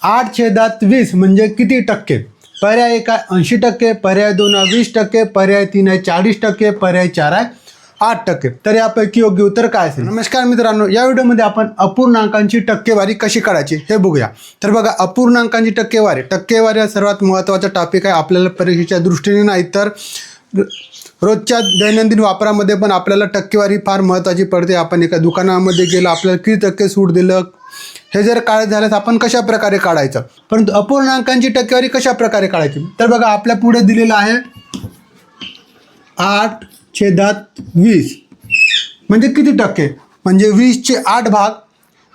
8/20 म्हणजे किती टक्के? पर्याय 1 आहे 80%, पर्याय 2 आहे 20%, पर्याय 3 आहे 40%, पर्याय 4 आहे 8%. तर यापैकी योग्य उत्तर काय असेल? नमस्कार मित्रांनो, या व्हिडिओमध्ये आपण अपूर्णांकांची टक्केवारी कशी काढायची हे बघूया. तर बघा, अपूर्णांकांची टक्केवारी हा सर्वात महत्त्वाचा टॉपिक आहे. आपल्याला परीक्षेच्या दृष्टीने नाही तर रोजच्या दैनंदिन वापरामध्ये पण आपल्याला टक्केवारी फार महत्त्वाची पडते. आपण एका दुकानामध्ये गेलो, आपल्याला किती टक्के सूट दिलं हे जर काढायचं झाल्यास आपण कशा प्रकारे काढायचं, परंतु अपूर्णांकांची टक्केवारी कशा प्रकारे काढायची? तर बघा, आपल्या पुढे दिलेलं आहे 8/20 म्हणजे किती टक्के? म्हणजे 20चे 8 भाग,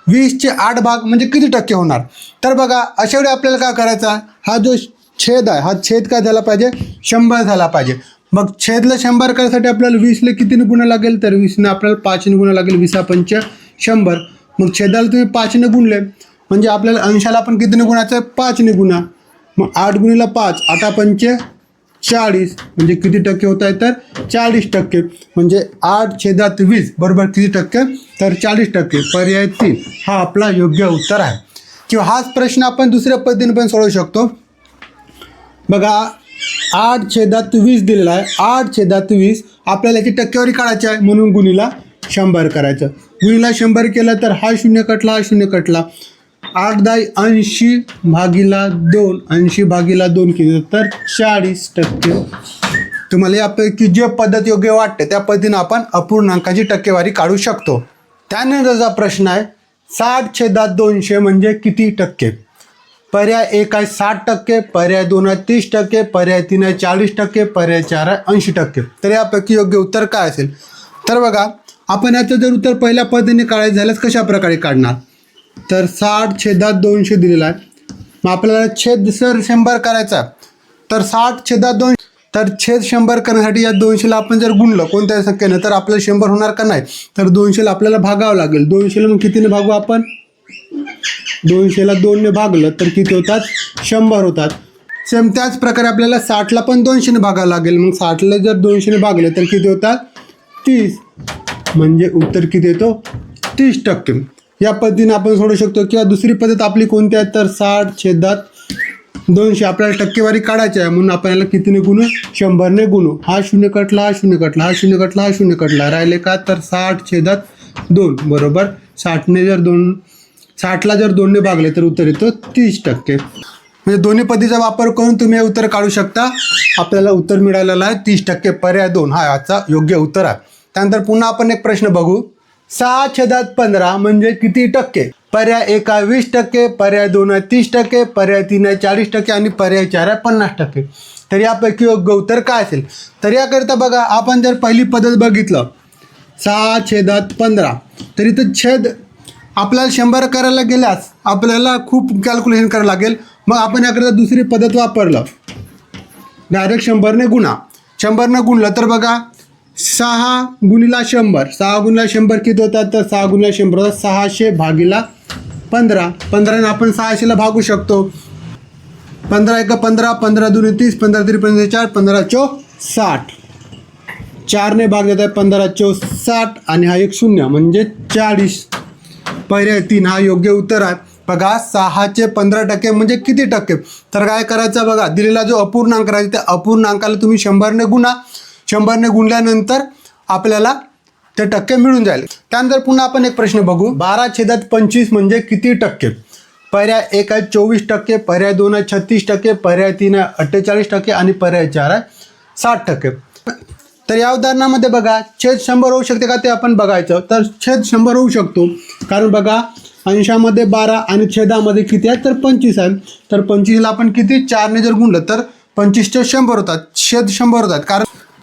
20चे 8 भाग म्हणजे किती टक्के होणार? तर बघा, अशा वेळी आपल्याला काय करायचं आहे, हा जो छेद आहे, हा छेद काय झाला पाहिजे? 100 झाला पाहिजे. मग छेदला 100 करण्यासाठी आपल्याला 20ला कितीने गुणा लागेल? तर 20ने आपल्याला 5ने गुणा लागेल. 20×5 = 100. मग छेदाला तुम्ही 5ने गुणले म्हणजे आपल्याला अंशाला पण कितीने गुणायचं? 5ने गुणा. मग 8 × 5 8×5 = 40 म्हणजे किती टक्के होत आहे? तर 40%. म्हणजे 8/20 बरोबर किती टक्के? तर 40%. पर्याय 3 हा आपला योग्य उत्तर आहे. किंवा हाच प्रश्न आपण दुसऱ्या पद्धतीने पण सोडवू शकतो. बघा, 8/20 दिलेला आहे. 8/20 आपल्याला याची टक्केवारी काढायची आहे म्हणून गुणीला 100 करायचं. गुणीला 100 केलं तर हा 0 कटला, हा 0 कटला. 8×10 80/2 80/2 केलं तर 40%. तुम्हाला यापैकी जे पद्धत योग्य वाटते त्या पद्धतीने आपण अपूर्णांकाची टक्केवारी काढू शकतो. त्यानंतरचा प्रश्न आहे 60/200 म्हणजे किती टक्के? पर्याय 1 आहे 60%, पर्याय 2 आहे 30%, पर्याय 3 आहे 40%, पर्याय 4 आहे 80%. तर यापैकी योग्य उत्तर काय असेल? तर बघा, आपण याचं जर उत्तर पहिल्या पद्धतीने काढायचं झाल्यास कशा प्रकारे काढणार? तर 60/200 दिलेला आहे. मग आपल्याला छेद 100 करायचा, तर 60/200 तर छेद 100 करण्यासाठी या 200ला आपण जर गुणलं कोणत्या संख्येनं तर आपल्याला 100 होणार का नाही? तर 200ला आपल्याला भागावं लागेल. 200ला मग कितीने भागू आपण? 200ला 2ने भागलं तर किती होतात? 100 होतात. सेम त्याच प्रकारे आपल्याला 60ला पण 200ने भागावं लागेल. मग 60ला जर 200ने भागले तर किती होतात? 30. म्हणजे उत्तर किती येतो? 30%. या पद्धतीने आपण सोडू शकतो. किंवा दुसरी पद्धत आपली कोणती आहे? तर 60/200 आपल्याला टक्केवारी काढायची आहे म्हणून आपण याला कितीने गुणू? 100ने गुणू. हा 0 कटला, हा 0 कटला, हा 0 कटला, हा 0 कटला. राहिले का? तर 60/2 बरोबर 60ला जर 2ने भागले तर उत्तर येतो 30%. म्हणजे दोन्ही पद्धतीचा वापर करून तुम्ही हे उत्तर काढू शकता. आपल्याला उत्तर मिळालेलं आहे 30%. पर्याय 2 हा याचा योग्य उत्तर आहे. त्यानंतर पुन्हा आपण एक प्रश्न बघू. 6/15 म्हणजे किती टक्के? पर्याय 1 आहे 20%, पर्याय 2 आहे 30%, पर्याय 3 आहे 40% आणि पर्याय 4 आहे 50%. तर यापैकी योग्य उत्तर काय असेल? तर याकरिता बघा, आपण जर पहिली पद्धत बघितलं 6/15 तर इथं छेद आपल्याला 100 करायला गेल्यास आपल्याला खूप कॅल्क्युलेशन करावं लागेल. मग आपण याकरिता दुसरी पद्धत वापरलं, डायरेक्ट 100ने गुणा. 100ने गुणलं तर बघा, 6 × 100 6 × 100 किती होतात? तर 6 × 100 होतात 600/15. 15ने आपण 600ला भागू शकतो. 15×1 = 15, 15×2 = 30, 15×3 = 45, 15×4 = 60. 4ने भाग देत आहे 15×4 = 60 आणि हा एक 0 म्हणजे 40. पर्याय 3 हा योग्य उत्तर आहे. बघा, 6चे 15% म्हणजे किती टक्के? तर काय करायचं बघा, दिलेला जो अपूर्णांक राहील त्या अपूर्णांकाला तुम्ही 100ने गुणा. 100ने गुणल्यानंतर आपल्याला ते टक्के मिळून जाईल. त्यानंतर पुन्हा आपण एक प्रश्न बघू. 12/25 म्हणजे किती टक्के? पर्याय 1 आहे 24%, पर्याय 2 आहे 36%, पर्याय 3 आहे 48% आणि पर्याय 4 आहे 60%. तर या उदाहरणामध्ये बघा, छेद 100 होऊ शकते का ते आपण बघायचं. तर छेद 100 होऊ शकतो, कारण बघा अंशामध्ये 12 आणि छेदामध्ये किती आहे? तर 25 आहे. तर 25ला आपण किती 4ने जर गुणलं तर 25चे 100 होतात. छेद 100 होतात.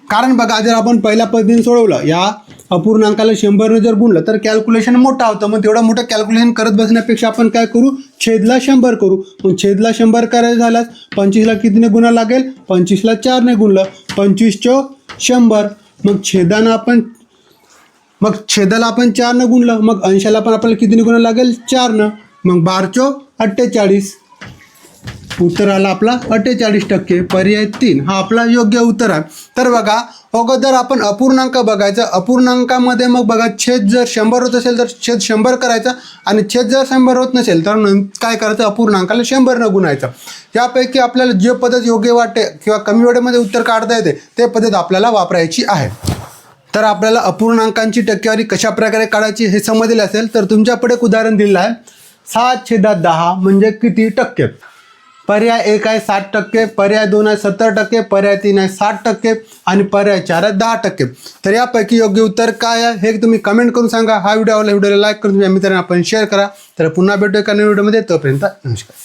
कारण बघा, जर आपण पहिल्या पद्धतीने सोडवलं, या अपूर्णांकाला 100ने जर गुणलं तर कॅल्क्युलेशन मोठा होतं. मग तेवढं मोठं कॅल्क्युलेशन करत बसण्यापेक्षा आपण काय करू? छेदला 100 करू. मग छेदला 100 करायचं झाल्यास 25ला कितीने गुणा लागेल? 25ला 4ने गुणलं, 25 × 100. मग छेदाला आपण 4ने गुणलं, मग अंशाला पण आपल्याला कितीने गुणा लागेल? 4ने. मग 12 × 48. उत्तर आला आपला 48%. पर्याय 3 हा आपला योग्य उत्तर आहे. तर बघा अगोदर आपण अपूर्णांक बघायचा. अपूर्णांकामध्ये मग बघा छेद जर 100 होत असेल तर छेद 100 करायचा आणि छेद जर 100 होत नसेल तर काय करायचं, अपूर्णांकाला 100 न गुणायचं. यापैकी आपल्याला जे पद्धत योग्य वाटते किंवा कमी वेळेमध्ये उत्तर काढता येते ते पद्धत आपल्याला वापरायची आहे. तर आपल्याला अपूर्णांकांची टक्केवारी कशा प्रकारे काढायची हे समजले असेल तर तुमच्यापुढे एक उदाहरण दिलेलं आहे. 7/10 म्हणजे किती टक्के? पर्याय 1 आहे 60%, पर्याय 2 आहे 70%, पर्याय 3 आहे 60% आणि पर्याय 4 आहे 10%. तर यापैकी योग्य उत्तर काय आहे हे तुम्ही कमेंट करून सांगा. हा व्हिडिओ आवडला व्हिडिओला लाईक करून तुमच्या मित्रांना आपण शेअर करा. तर पुन्हा भेटूया एका नवीन व्हिडिओमध्ये. तोपर्यंत नमस्कार.